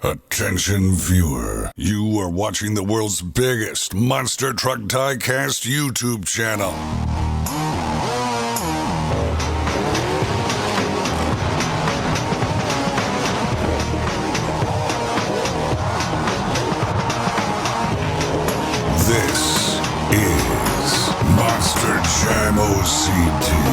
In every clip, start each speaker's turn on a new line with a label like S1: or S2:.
S1: Attention viewer, you are watching the world's biggest monster truck diecast YouTube channel. This is Monster Jam OCD.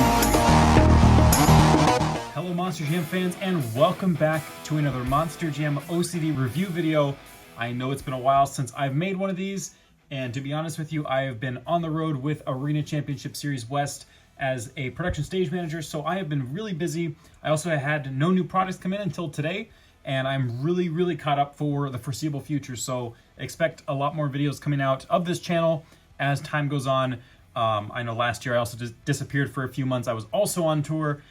S2: Hello Monster Jam fans, and welcome back to another Monster Jam OCD review video. I know it's been a while since I've made one of these, and to be honest with you, I have been on the road with Arena Championship Series West as a production stage manager, so I have been really busy. I also had no new products come in until today, and I'm really caught up for the foreseeable future, so expect a lot more videos coming out of this channel as time goes on. I know last year I also just disappeared for a few months. I was also on tour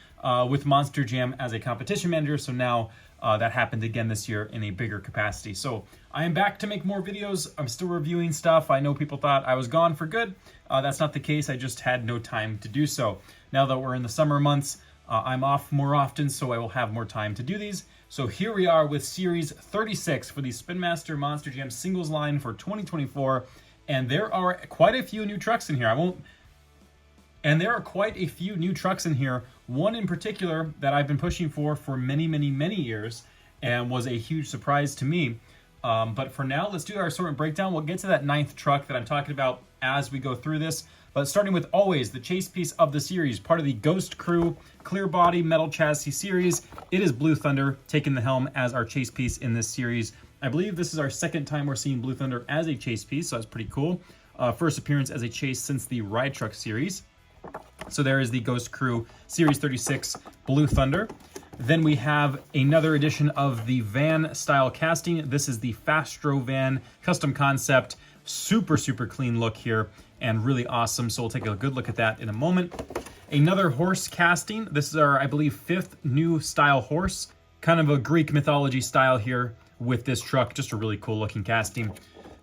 S2: with Monster Jam as a competition manager, so now that happened again this year in a bigger capacity. So I am back to make more videos. I'm still reviewing stuff. I know people thought I was gone for good. That's not the case. I just had no time to do so. Now that we're in the summer months, I'm off more often, so I will have more time to do these. So here we are with Series 36 for the Spin Master Monster Jam singles line for 2024. And there are quite a few new trucks in here. There are quite a few new trucks in here. One in particular that I've been pushing for many years and was a huge surprise to me. But for now, let's do our assortment breakdown. We'll get to that 9th truck that I'm talking about as we go through this. But starting with always the chase piece of the series, part of the Ghost Crew clear body metal chassis series. It is Blue Thunder taking the helm as our chase piece in this series. I believe this is our second time we're seeing Blue Thunder as a chase piece, so that's pretty cool. First appearance as a chase since the Ride Truck series. So there is the Ghost Crew Series 36 Blue Thunder. Then we have another edition of the van style casting. This is the Fastro van custom concept. Super clean look here and really awesome. So we'll take a good look at that in a moment. Another horse casting. This is our, I believe, 5th new style horse. Kind of a Greek mythology style here with this truck. Just a really cool looking casting.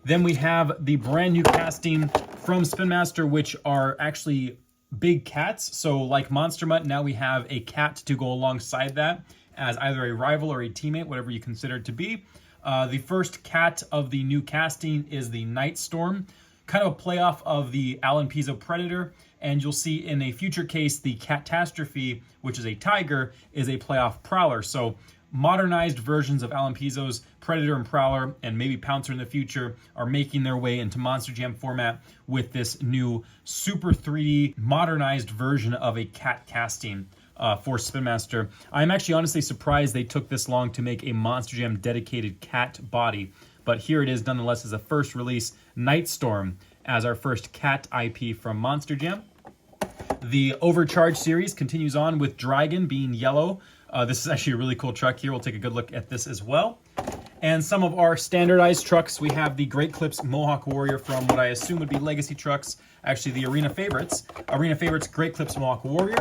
S2: Then we have the brand new casting from Spin Master, which are actually big cats. So like Monster Mutt, now we have a cat to go alongside that as either a rival or a teammate, whatever you consider it to be. The first cat of the new casting is the Night Storm, kind of a playoff of the Alan Pizzo Predator. And you'll see in a future case, the Catastrophe, which is a tiger, is a playoff prowler. So modernized versions of Alan Pizzo's Predator and Prowler, and maybe Pouncer in the future, are making their way into Monster Jam format with this new super 3D modernized version of a cat casting for Spin Master. I'm actually honestly surprised they took this long to make a Monster Jam dedicated cat body, but here it is nonetheless as a first release, Night Storm, as our first cat IP from Monster Jam. The Overcharged series continues on with Dragon being yellow. This is actually a really cool truck here. We'll take a good look at this as well. And some of our standardized trucks, we have the Great Clips Mohawk Warrior from what I assume would be Legacy trucks, actually the Arena Favorites. Arena Favorites Great Clips Mohawk Warrior.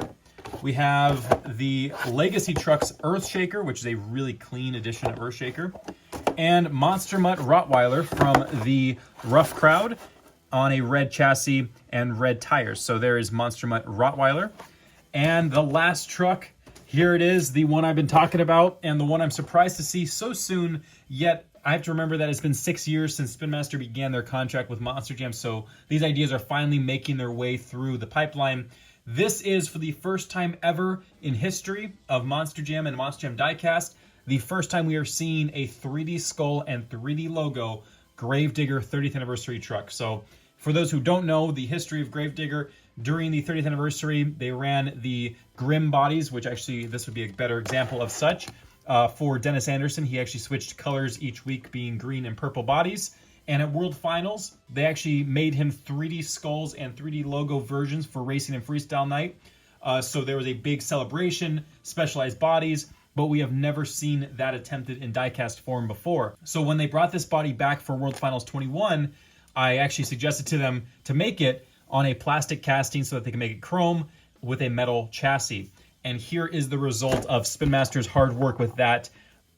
S2: We have the Legacy Trucks Earthshaker, which is a really clean edition of Earthshaker. And Monster Mutt Rottweiler from the Rough Crowd on a red chassis and red tires. So there is Monster Mutt Rottweiler. And the last truck, here it is, the one I've been talking about, and the one I'm surprised to see so soon, yet I have to remember that it's been 6 years since Spin Master began their contract with Monster Jam, so these ideas are finally making their way through the pipeline. This is, for the first time ever in history of Monster Jam and Monster Jam Diecast, the first time we are seeing a 3D skull and 3D logo Gravedigger 30th anniversary truck. So for those who don't know the history of Gravedigger, during the 30th anniversary, they ran the Grim bodies, which actually, this would be a better example of such. For Dennis Anderson, he actually switched colors each week, being green and purple bodies. And at World Finals, they actually made him 3D skulls and 3D logo versions for Racing and Freestyle Night. So there was a big celebration, specialized bodies, but we have never seen that attempted in diecast form before. So when they brought this body back for World Finals 21, I actually suggested to them to make it on a plastic casting so that they can make it chrome with a metal chassis. And here is the result of Spin Master's hard work with that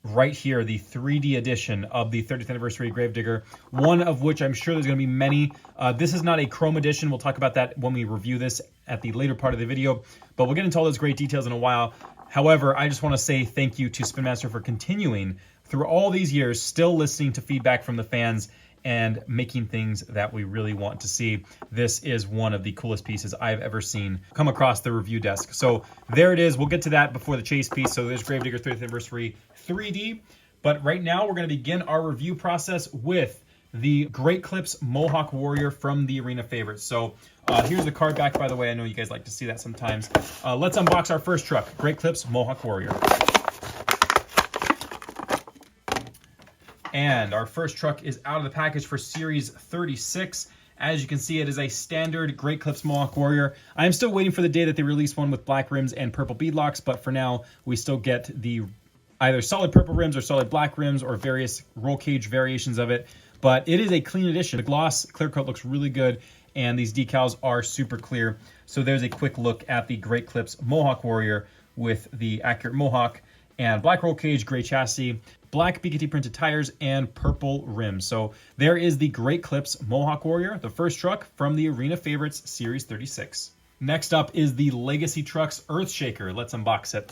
S2: right here, the 3D edition of the 30th anniversary Gravedigger, one of which I'm sure there's going to be many. This is not a chrome edition. We'll talk about that when we review this at the later part of the video, but we'll get into all those great details in a while. However, I just want to say thank you to Spin Master for continuing through all these years, still listening to feedback from the fans and making things that we really want to see. This is one of the coolest pieces I've ever seen come across the review desk. So there it is. We'll get to that before the chase piece. So there's Gravedigger 30th Anniversary 3D. But right now we're going to begin our review process with the Great Clips Mohawk Warrior from the Arena Favorites. So here's the card back, by the way. I know you guys like to see that sometimes. Let's unbox our first truck, Great Clips Mohawk Warrior. And our first truck is out of the package for Series 36. As you can see, it is a standard Great Clips Mohawk Warrior. I am still waiting for the day that they release one with black rims and purple beadlocks, but for now, we still get the either solid purple rims or solid black rims or various roll cage variations of it. But it is a clean edition. The gloss clear coat looks really good, and these decals are super clear. So there's a quick look at the Great Clips Mohawk Warrior with the accurate Mohawk and black roll cage, gray chassis, black BKT printed tires, and purple rims. So there is the Great Clips Mohawk Warrior, the first truck from the Arena Favorites Series 36. Next up is the Legacy Trucks Earthshaker. Let's unbox it.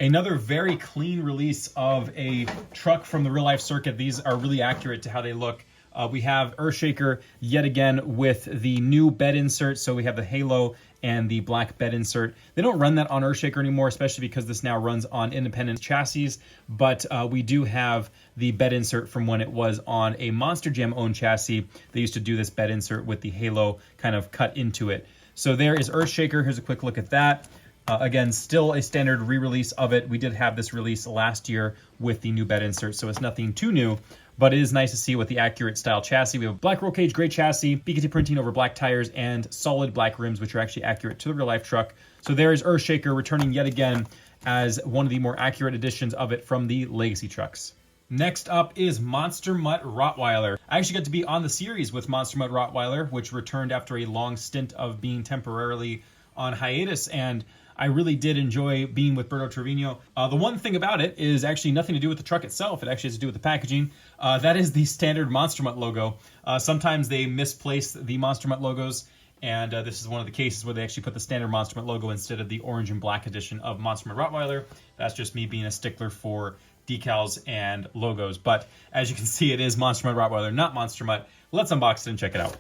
S2: Another very clean release of a truck from the real life circuit. These are really accurate to how they look. We have Earthshaker yet again with the new bed insert. So we have the halo and the black bed insert. They don't run that on Earthshaker anymore, especially because this now runs on independent chassis. But we do have the bed insert from when it was on a Monster Jam owned chassis. They used to do this bed insert with the halo kind of cut into it. So there is Earthshaker. Here's a quick look at that. Again, still a standard re-release of it. We did have this release last year with the new bed insert, so it's nothing too new, but it is nice to see with the accurate style chassis. We have black roll cage, gray chassis, BKT printing over black tires, and solid black rims, which are actually accurate to the real life truck. So there is Earthshaker returning yet again as one of the more accurate editions of it from the Legacy trucks. Next up is Monster Mutt Rottweiler. I actually got to be on the series with Monster Mutt Rottweiler, which returned after a long stint of being temporarily on hiatus, and I really did enjoy being with Berto Trevino. The one thing about it is actually nothing to do with the truck itself. It actually has to do with the packaging. That is the standard Monster Mutt logo. Sometimes they misplace the Monster Mutt logos, and this is one of the cases where they actually put the standard Monster Mutt logo instead of the orange and black edition of Monster Mutt Rottweiler. That's just me being a stickler for decals and logos. But as you can see, it is Monster Mutt Rottweiler, not Monster Mutt. Let's unbox it and check it out.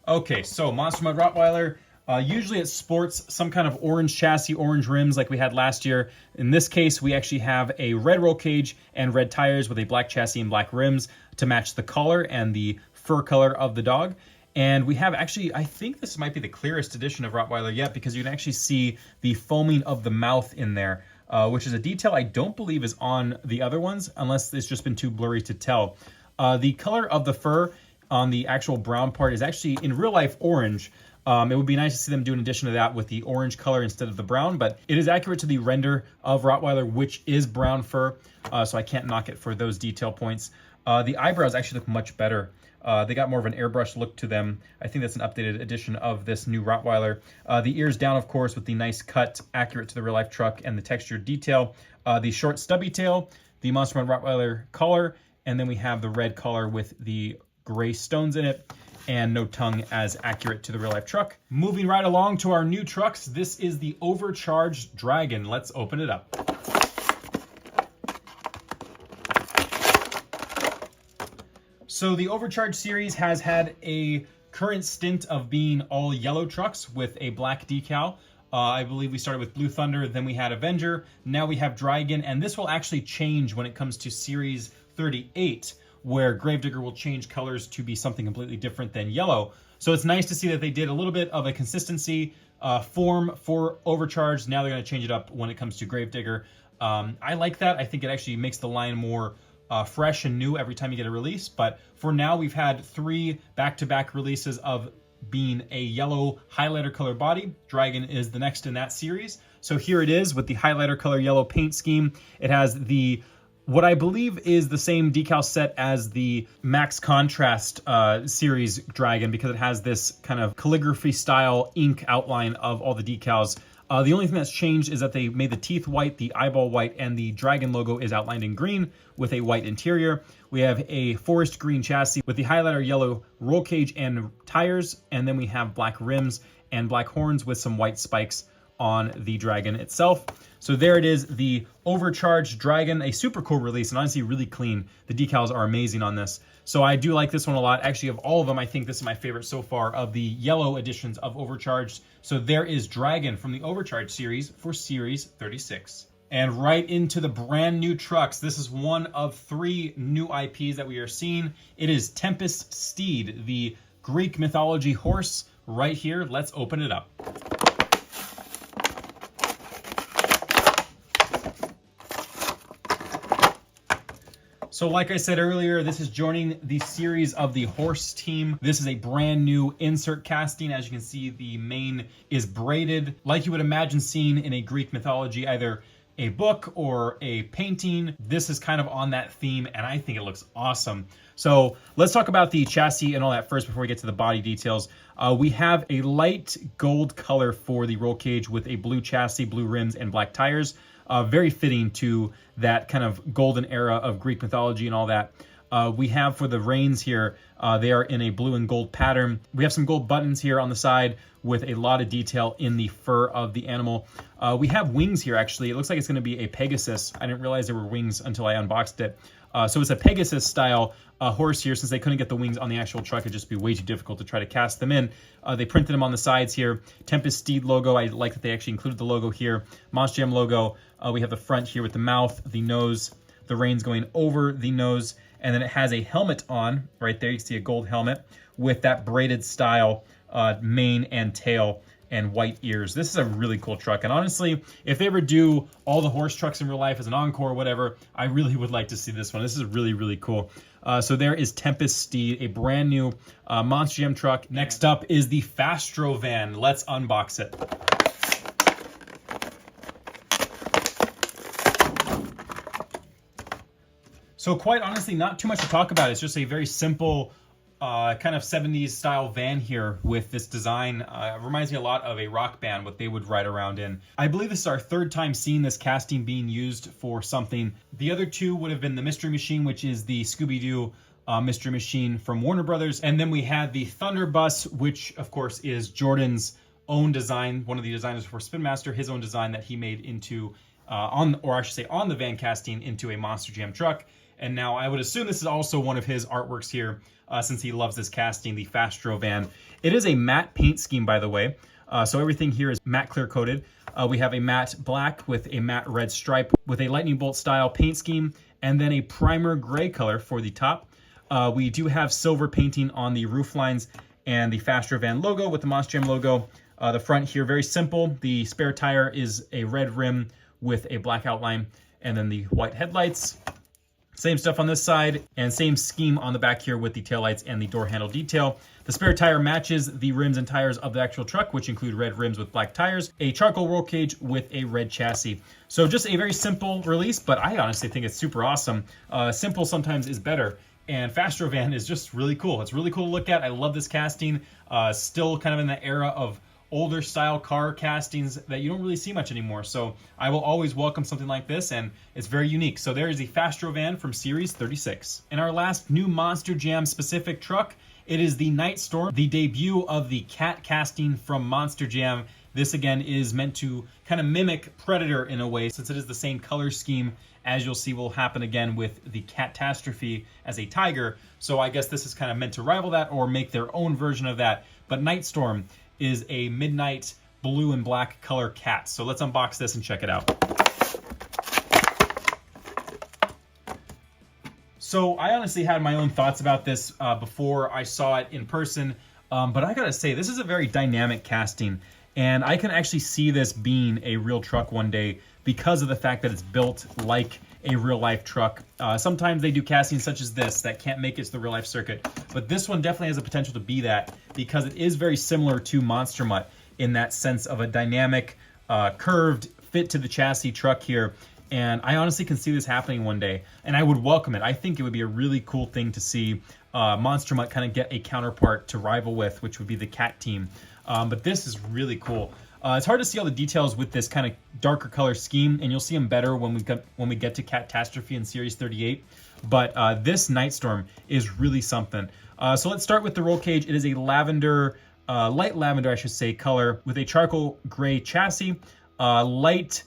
S2: Okay, so Monster Mutt Rottweiler, usually it sports some kind of orange chassis, orange rims like we had last year. In this case, we actually have a red roll cage and red tires with a black chassis and black rims to match the collar and the fur color of the dog. And we have actually, I think this might be the clearest edition of Rottweiler yet, because you can actually see the foaming of the mouth in there, which is a detail I don't believe is on the other ones, unless it's just been too blurry to tell. The color of the fur on the actual brown part is actually in real life orange. It would be nice to see them do an addition to that with the orange color instead of the brown, but it is accurate to the render of Rottweiler, which is brown fur, so I can't knock it for those detail points. The eyebrows actually look much better. They got more of an airbrush look to them. I think that's an updated edition of this new Rottweiler. The ears down, of course, with the nice cut, accurate to the real life truck, and the textured detail. The short stubby tail, the Monster Mutt Rottweiler collar, and then we have the red collar with the gray stones in it, and no tongue, as accurate to the real life truck. Moving right along to our new trucks, this is the Overcharged Dragon. Let's open it up. So the Overcharged series has had a current stint of being all yellow trucks with a black decal. I believe we started with Blue Thunder, then we had Avenger, now we have Dragon, and this will actually change when it comes to Series 38. Where Gravedigger will change colors to be something completely different than yellow. So it's nice to see that they did a little bit of a consistency form for Overcharged. Now they're going to change it up when it comes to Gravedigger. I like that. I think it actually makes the line more fresh and new every time you get a release. But for now, we've had 3 back-to-back releases of being a yellow highlighter color body. Dragon is the next in that series. So here it is with the highlighter color yellow paint scheme. It has the what I believe is the same decal set as the Max Contrast series Dragon, because it has this kind of calligraphy style ink outline of all the decals. The only thing that's changed is that they made the teeth white, the eyeball white, and the dragon logo is outlined in green with a white interior. We have a forest green chassis with the highlighter yellow roll cage and tires, and then we have black rims and black horns with some white spikes on the dragon itself. So there it is, the Overcharged Dragon, a super cool release, and honestly really clean. The decals are amazing on this. So I do like this one a lot. Actually, of all of them, I think this is my favorite so far of the yellow editions of Overcharged. So there is Dragon from the Overcharged series for Series 36. And right into the brand new trucks. This is one of 3 new IPs that we are seeing. It is Tempest Steed, the Greek mythology horse, right here. Let's open it up. So like I said earlier, this is joining the series of the horse team. This is a brand new insert casting. As you can see, the mane is braided like you would imagine seeing in a Greek mythology, either a book or a painting. This is kind of on that theme, and I think it looks awesome. So let's talk about the chassis and all that first before we get to the body details. We have a light gold color for the roll cage with a blue chassis, blue rims, and black tires. Very fitting to that kind of golden era of Greek mythology and all that. We have for the reins here, they are in a blue and gold pattern. We have some gold buttons here on the side with a lot of detail in the fur of the animal. We have wings here, actually. It looks like it's going to be a Pegasus. I didn't realize there were wings until I unboxed it. So it's a Pegasus style horse here. Since they couldn't get the wings on the actual truck, it'd just be way too difficult to try to cast them in. They printed them on the sides here. Tempest Steed logo. I like that they actually included the logo here. Monster Jam logo. We have the front here with the mouth, the nose, the reins going over the nose, and then it has a helmet on right there. You can see a gold helmet with that braided style mane and tail and white ears. This is a really cool truck, and honestly, if they ever do all the horse trucks in real life as an encore or whatever, I really would like to see this one. This is really, really cool. So there is Tempest Steed, a brand new Monster Jam truck. Next up is the Fastro van. Let's unbox it. So quite honestly, not too much to talk about. It's just a very simple kind of 70s style van here with this design. It reminds me a lot of a rock band, what they would ride around in. I believe this is our 3rd time seeing this casting being used for something. The other 2 would have been the Mystery Machine, which is the Scooby-Doo Mystery Machine from Warner Brothers. And then we had the Thunder Bus, which of course is Jordan's own design, one of the designers for Spin Master, his own design that he made into, on the van casting into a Monster Jam truck. And now I would assume this is also one of his artworks here, since he loves this casting, the Fastro van. It is a matte paint scheme, by the way. So everything here is matte clear coated. We have a matte black with a matte red stripe with a lightning bolt style paint scheme, and then a primer gray color for the top. We do have silver painting on the roof lines and the Fastro van logo with the Monster Jam logo. The front here, very simple. The spare tire is a red rim with a black outline, and then the white headlights. Same stuff on this side, and same scheme on the back here with the taillights and the door handle detail. The spare tire matches the rims and tires of the actual truck, which include red rims with black tires, a charcoal roll cage with a red chassis. So just a very simple release, but I honestly think it's super awesome. Simple sometimes is better, and Fastro van is just really cool. It's really cool to look at. I love this casting. Still kind of in the era of older style car castings that you don't really see much anymore. So I will always welcome something like this, and it's very unique. So there is the Fastro van from Series 36. And our last new Monster Jam specific truck, it is the Nightstorm, the debut of the cat casting from Monster Jam. This again is meant to kind of mimic Predator in a way, since it is the same color scheme as you'll see will happen again with the Catastrophe as a tiger. So I guess this is kind of meant to rival that or make their own version of that. But Nightstorm is a midnight blue and black color cat. So let's unbox this and check it out. So I honestly had my own thoughts about this before I saw it in person, but I gotta say, this is a very dynamic casting, and I can actually see this being a real truck one day because of the fact that it's built like a real life truck. Sometimes they do castings such as this that can't make it to the real life circuit, but this one definitely has the potential to be that because it is very similar to Monster Mutt in that sense of a dynamic, curved, fit to the chassis truck here. And I honestly can see this happening one day, and I would welcome it. I think it would be a really cool thing to see Monster Mutt kind of get a counterpart to rival with, which would be the Cat team. But this is really cool. It's hard to see all the details with this kind of darker color scheme, and you'll see them better when we get to Catastrophe in Series 38. But this Nightstorm is really something. So let's start with the roll cage. It is a lavender, light lavender, I should say, color with a charcoal gray chassis, light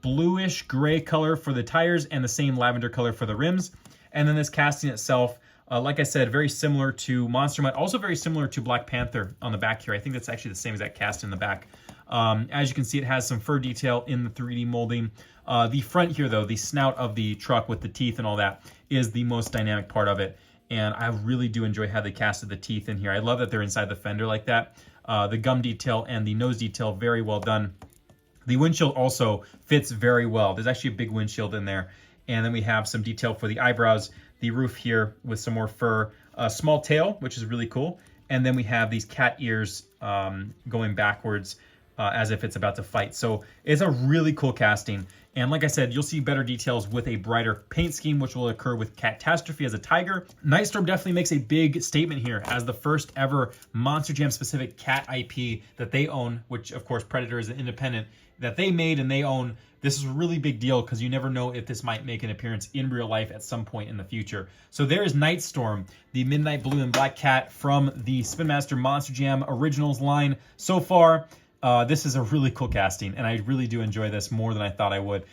S2: bluish gray color for the tires, and the same lavender color for the rims. And then this casting itself, like I said, very similar to Monster Mutt, also very similar to Black Panther on the back here. I think that's actually the same exact cast in the back. As you can see, it has some fur detail in the 3D molding. The front here, though, the snout of the truck with the teeth and all that, is the most dynamic part of it. And I really do enjoy how they casted the teeth in here. I love that they're inside the fender like that. The gum detail and the nose detail, very well done. The windshield also fits very well. There's actually a big windshield in there. And then we have some detail for the eyebrows, the roof here with some more fur, a small tail, which is really cool. And then we have these cat ears going backwards as if it's about to fight. So it's a really cool casting. And like I said, you'll see better details with a brighter paint scheme, which will occur with Catastrophe as a tiger. Nightstorm definitely makes a big statement here as the first ever Monster Jam specific cat IP that they own, which of course Predator is an independent that they made and they own. This is a really big deal because you never know if this might make an appearance in real life at some point in the future. So there is Nightstorm, the midnight blue and black cat from the Spin Master Monster Jam Originals line. So far, this is a really cool casting, and I really do enjoy this more than I thought I would.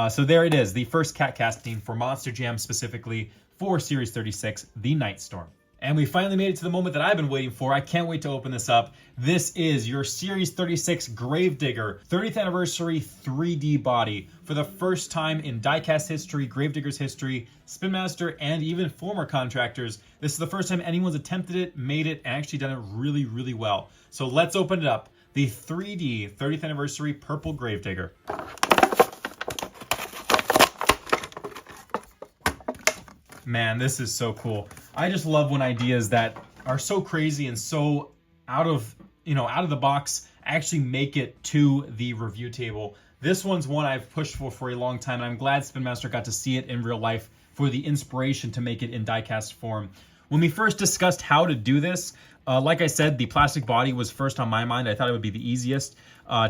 S2: So there it is, the first cat casting for Monster Jam specifically for Series 36, the Nightstorm. And we finally made it to the moment that I've been waiting for. I can't wait to open this up. This is your Series 36 Gravedigger 30th Anniversary 3D body. For the first time in diecast history, Gravedigger's history, Spin Master, and even former contractors, this is the first time anyone's attempted it, made it, and actually done it really, really well. So let's open it up. The 3D 30th Anniversary Purple Gravedigger. Man, this is so cool. I just love when ideas that are so crazy and so out of the box actually make it to the review table. This one's one I've pushed for a long time, and I'm glad Spin Master got to see it in real life for the inspiration to make it in diecast form. When we first discussed how to do this, like I said, the plastic body was first on my mind. I thought it would be the easiest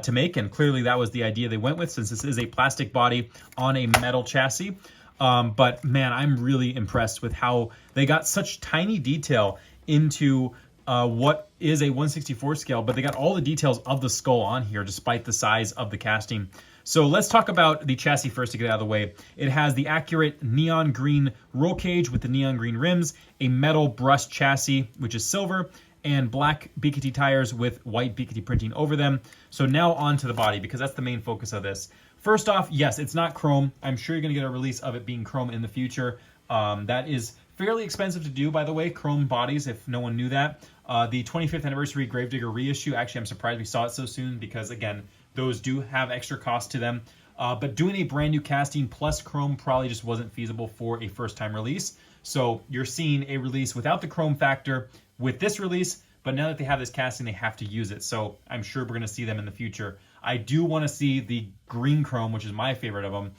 S2: to make, and clearly that was the idea they went with, since this is a plastic body on a metal chassis. But man, I'm really impressed with how they got such tiny detail into what is a 1/64 scale, but they got all the details of the skull on here despite the size of the casting. So let's talk about the chassis first to get out of the way. It has the accurate neon green roll cage with the neon green rims, a metal brushed chassis, which is silver, and black BKT tires with white BKT printing over them. So now on to the body, because that's the main focus of this. First off, yes, it's not chrome. I'm sure you're going to get a release of it being chrome in the future. That is fairly expensive to do, by the way, chrome bodies, if no one knew that. The 25th Anniversary Gravedigger reissue, actually, I'm surprised we saw it so soon because, again, those do have extra cost to them. But doing a brand new casting plus chrome probably just wasn't feasible for a first-time release. So you're seeing a release without the chrome factor with this release, but now that they have this casting, they have to use it. So I'm sure we're going to see them in the future. I do want to see the green chrome, which is my favorite of them,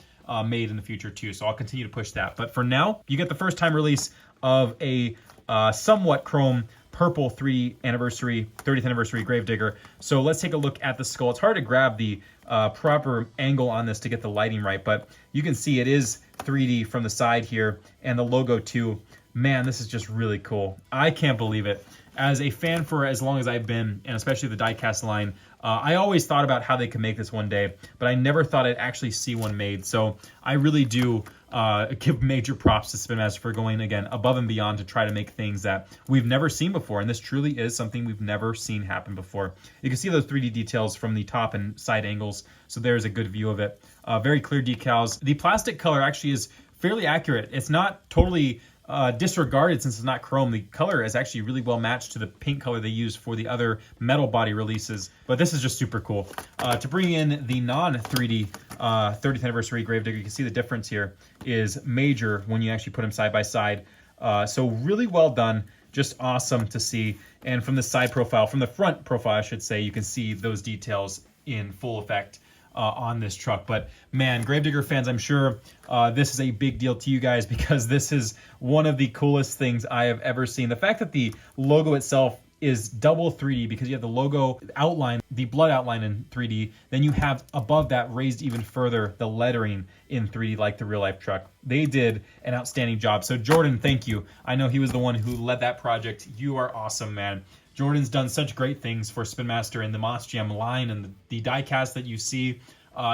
S2: made in the future too. So I'll continue to push that. But for now, you get the first time release of a somewhat chrome purple 30th anniversary Gravedigger. So let's take a look at the skull. It's hard to grab the proper angle on this to get the lighting right, but you can see it is 3D from the side here, and the logo too. Man, this is just really cool. I can't believe it. As a fan for as long as I've been, and especially the diecast line, I always thought about how they could make this one day, but I never thought I'd actually see one made. So I really do give major props to Spin Master for going, again, above and beyond to try to make things that we've never seen before. And this truly is something we've never seen happen before. You can see those 3D details from the top and side angles. So there's a good view of it. Very clear decals. The plastic color actually is fairly accurate. It's not totally disregarded since it's not chrome. The color is actually really well matched to the paint color they used for the other metal body releases, but this is just super cool. To bring in the non-3D 30th Anniversary Gravedigger, you can see the difference here is major when you actually put them side by side. So really well done, just awesome to see. And from the side profile, from the front profile I should say, you can see those details in full effect on this truck. But man, Gravedigger fans, I'm sure this is a big deal to you guys because this is one of the coolest things I have ever seen. The fact that the logo itself is double 3D because you have the logo outline, the blood outline in 3D. Then you have above that raised even further the lettering in 3D like the real life truck. They did an outstanding job. So Jordan, thank you. I know he was the one who led that project. You are awesome, man. Jordan's done such great things for Spin Master and the Monster Jam line and the diecast that you see.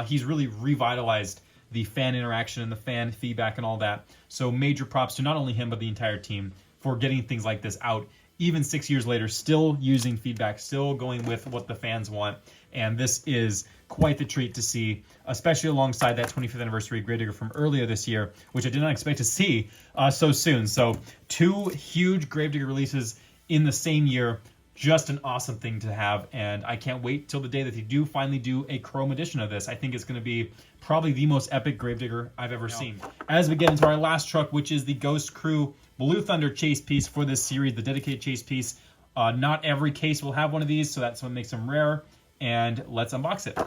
S2: He's really revitalized the fan interaction and the fan feedback and all that. So major props to not only him, but the entire team for getting things like this out. Even 6 years later, still using feedback, still going with what the fans want. And this is quite the treat to see, especially alongside that 25th anniversary Gravedigger from earlier this year, which I did not expect to see so soon. So 2 huge Gravedigger releases in the same year. Just an awesome thing to have, and I can't wait till the day that they do finally do a chrome edition of this. I think it's going to be probably the most epic Gravedigger I've ever seen. As we get into our last truck, which is the Ghost Crew Blue Thunder chase piece for this series, the dedicated chase piece. Not every case will have one of these, so that's what makes them rare, and let's unbox it.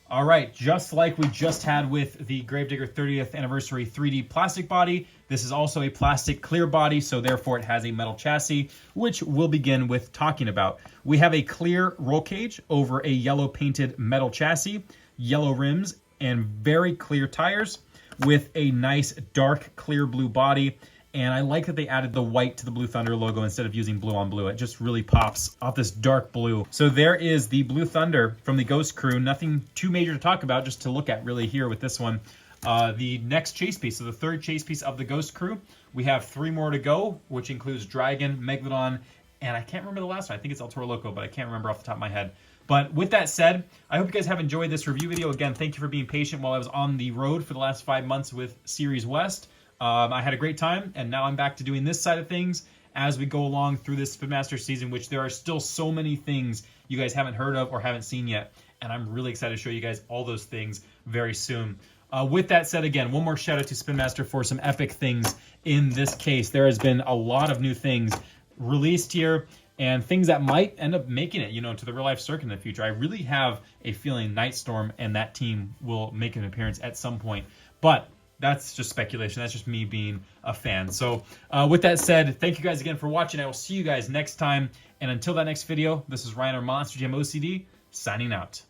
S2: All right, just like we just had with the Gravedigger 30th anniversary 3D plastic body, this is also a plastic clear body, so therefore it has a metal chassis, which we'll begin with talking about. We have a clear roll cage over a yellow painted metal chassis, yellow rims, and very clear tires with a nice dark clear blue body. And I like that they added the white to the Blue Thunder logo instead of using blue on blue. It just really pops off this dark blue. So there is the Blue Thunder from the Ghost Crew. Nothing too major to talk about, just to look at really here with this one. The next chase piece, so the third chase piece of the Ghost Crew. We have 3 more to go, which includes Dragon, Megalodon, and I can't remember the last one. I think it's El Toro Loco, but I can't remember off the top of my head. But with that said, I hope you guys have enjoyed this review video. Again, thank you for being patient while I was on the road for the last 5 months with Series West. I had a great time, and now I'm back to doing this side of things as we go along through this Spin Master season, which there are still so many things you guys haven't heard of or haven't seen yet, and I'm really excited to show you guys all those things very soon. With that said, again, one more shout out to Spin Master for some epic things in this case. There has been a lot of new things released here, and things that might end up making it, to the real life circuit in the future. I really have a feeling Nightstorm and that team will make an appearance at some point, but that's just speculation. That's just me being a fan. So with that said, thank you guys again for watching. I will see you guys next time. And until that next video, this is Ryan or Monster Jam OCD signing out.